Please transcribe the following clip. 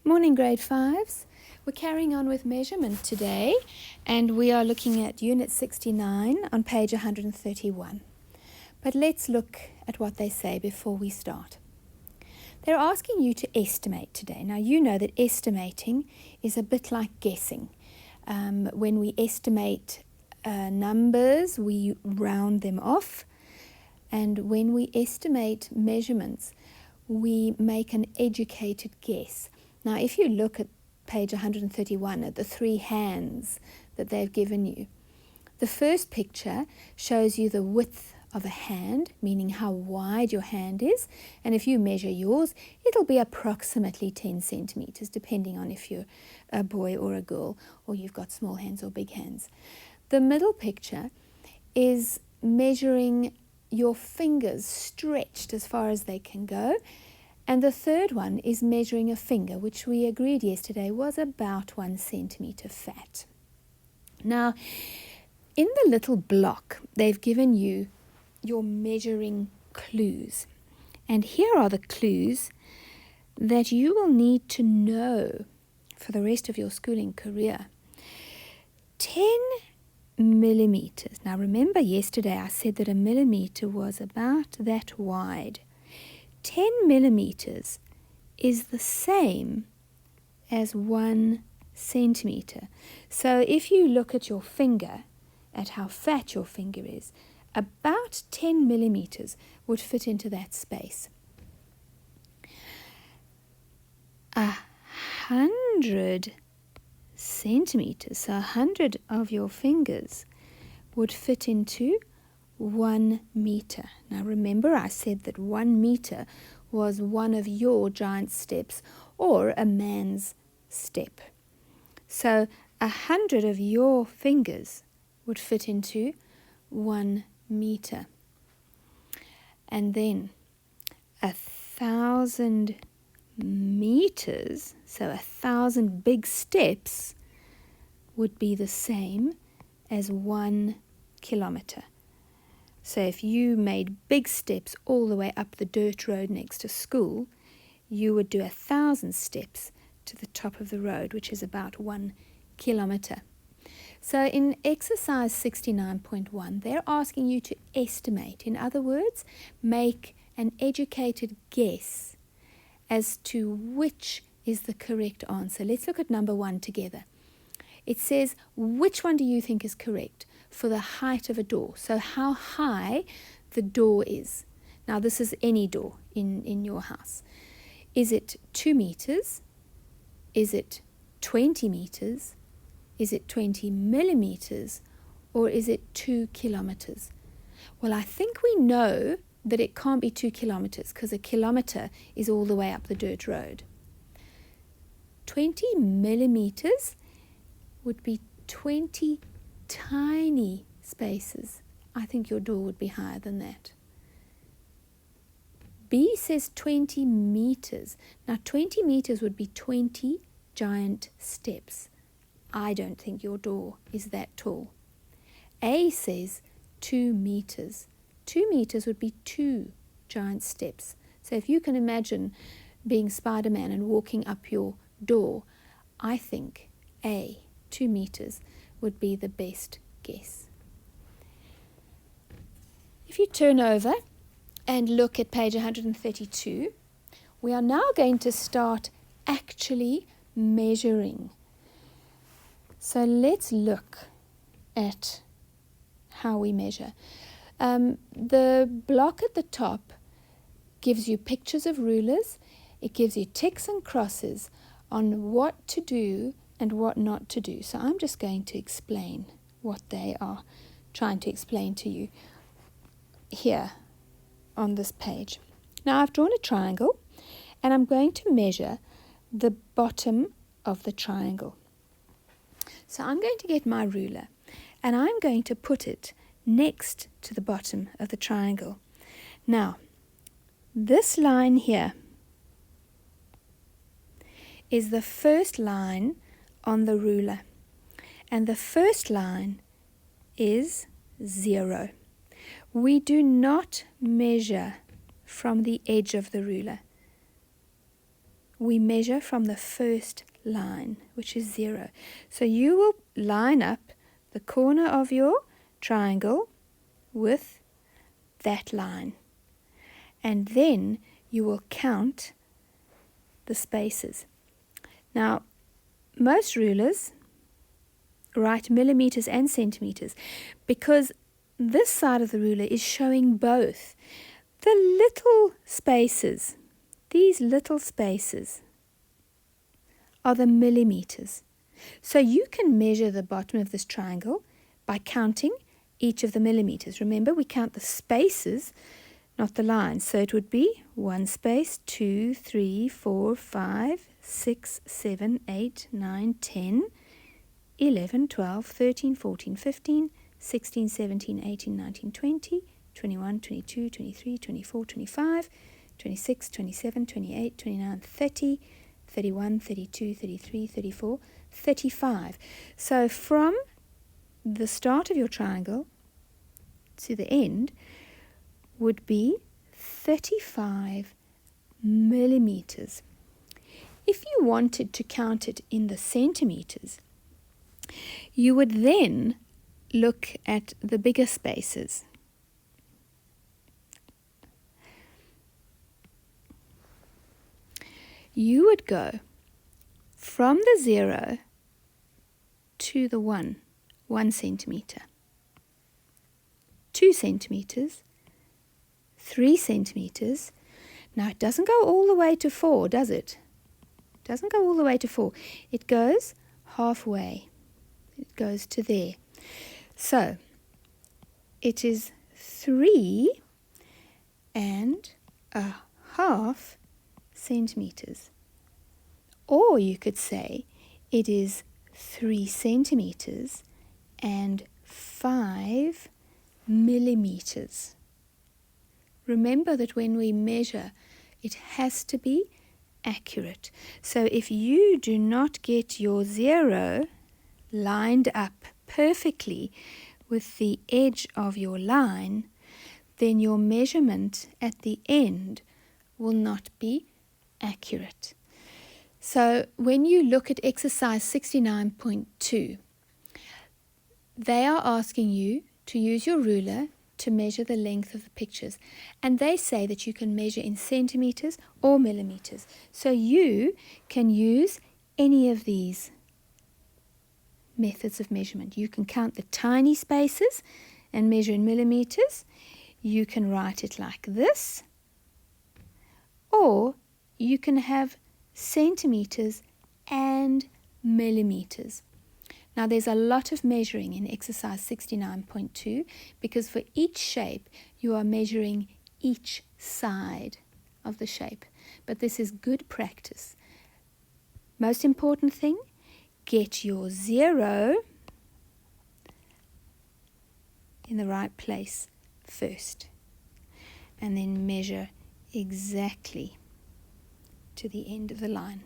Morning, grade 5s. We're carrying on with measurement today, and we are looking at Unit 69 on page 131. But let's look at what they say before we start. They're asking you to estimate today. Now, you know that estimating is a bit like guessing. When we estimate numbers, we round them off. And when we estimate measurements, we make an educated guess. Now, if you look at page 131 at the three hands that they've given you, the first picture shows you the width of a hand, meaning how wide your hand is. And if you measure yours, it'll be approximately 10 centimeters, depending on if you're a boy or a girl, or you've got small hands or big hands. The middle picture is measuring your fingers stretched as far as they can go. And the third one is measuring a finger, which we agreed yesterday was about 1 centimeter fat. Now, in the little block, they've given you your measuring clues. And here are the clues that you will need to know for the rest of your schooling career. 10 millimeters. Now, remember yesterday I said that a millimeter was about that wide. 10 millimeters is the same as 1 centimeter. So if you look at your finger, at how fat your finger is, about 10 millimeters would fit into that space. 100 centimeters, so 100 of your fingers would fit into 1 meter. Now remember I said that 1 meter was one of your giant steps or a man's step. So 100 of your fingers would fit into 1 meter. And then 1,000 meters, so 1,000 big steps, would be the same as 1 kilometer. So if you made big steps all the way up the dirt road next to school, you would do 1,000 steps to the top of the road, which is about 1 kilometer. So in exercise 69.1, they're asking you to estimate. In other words, make an educated guess as to which is the correct answer. Let's look at number 1 together. It says, which one do you think is correct for the height of a door? So how high the door is. Now this is any door in your house. Is it 2 meters? Is it 20 meters? Is it 20 millimeters? Or is it 2 kilometers? Well, I think we know that it can't be 2 kilometers because a kilometer is all the way up the dirt road. 20 millimeters would be 20 tiny spaces. I think your door would be higher than that. B says 20 meters. Now 20 meters would be 20 giant steps. I don't think your door is that tall. A says 2 meters. 2 meters would be 2 giant steps. So if you can imagine being Spider-Man and walking up your door, I think A, 2 meters, would be the best guess. If you turn over and look at page 132, we are now going to start actually measuring. So let's look at how we measure. The block at the top gives you pictures of rulers. It gives you ticks and crosses on what to do and what not to do. So I'm just going to explain what they are trying to explain to you here on this page. Now I've drawn a triangle and I'm going to measure the bottom of the triangle. So I'm going to get my ruler and I'm going to put it next to the bottom of the triangle. Now, this line here is the first line on the ruler, and the first line is 0. We do not measure from the edge of the ruler. we measure from the first line, which is 0. So you will line up the corner of your triangle with that line. And then you will count the spaces. Now, most rulers write millimeters and centimeters because this side of the ruler is showing both. The little spaces, these little spaces, are the millimeters. So you can measure the bottom of this triangle by counting each of the millimeters. Remember, we count the spaces, not the lines. So it would be 1 space, 2, 3, 4, 5, 6, 7, 8, 9, 10, 11, 12, 13, 14, 15, 16, 17, 18, 19, 20, 21, 22, 23, 24, 25, 26, 27, 28, 29, 30, 31, 32, 33, 34, 35. So from the start of your triangle to the end would be 35 millimeters. If you wanted to count it in the centimeters, you would then look at the bigger spaces. You would go from the 0 to the 1 centimeter, 2 centimeters, 3 centimeters. Now it doesn't go all the way to 4, does it? It doesn't go all the way to 4. It goes halfway. It goes to there. So it is 3.5 centimeters. Or you could say it is 3 centimeters and 5 millimeters. Remember that when we measure, it has to be accurate. So if you do not get your 0 lined up perfectly with the edge of your line, then your measurement at the end will not be accurate. So when you look at exercise 69.2, they are asking you to use your ruler to measure the length of the pictures. And they say that you can measure in centimeters or millimeters. So you can use any of these methods of measurement. You can count the tiny spaces and measure in millimeters. You can write it like this. Or you can have centimeters and millimeters. Now there's a lot of measuring in exercise 69.2 because for each shape you are measuring each side of the shape. But this is good practice. Most important thing, get your 0 in the right place first and then measure exactly to the end of the line.